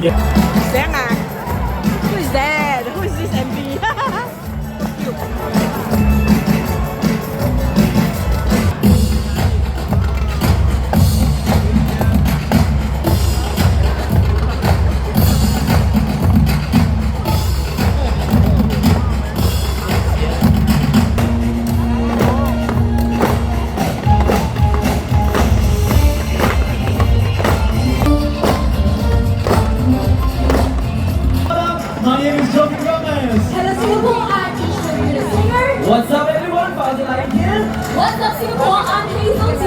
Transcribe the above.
India. There nga. Who is that? Who is this MP? My name is Joey Gomez. Hello Singapore, I'm Isha, the singer. What's up everyone? Fazil here. What's up Singapore, I'm Hazel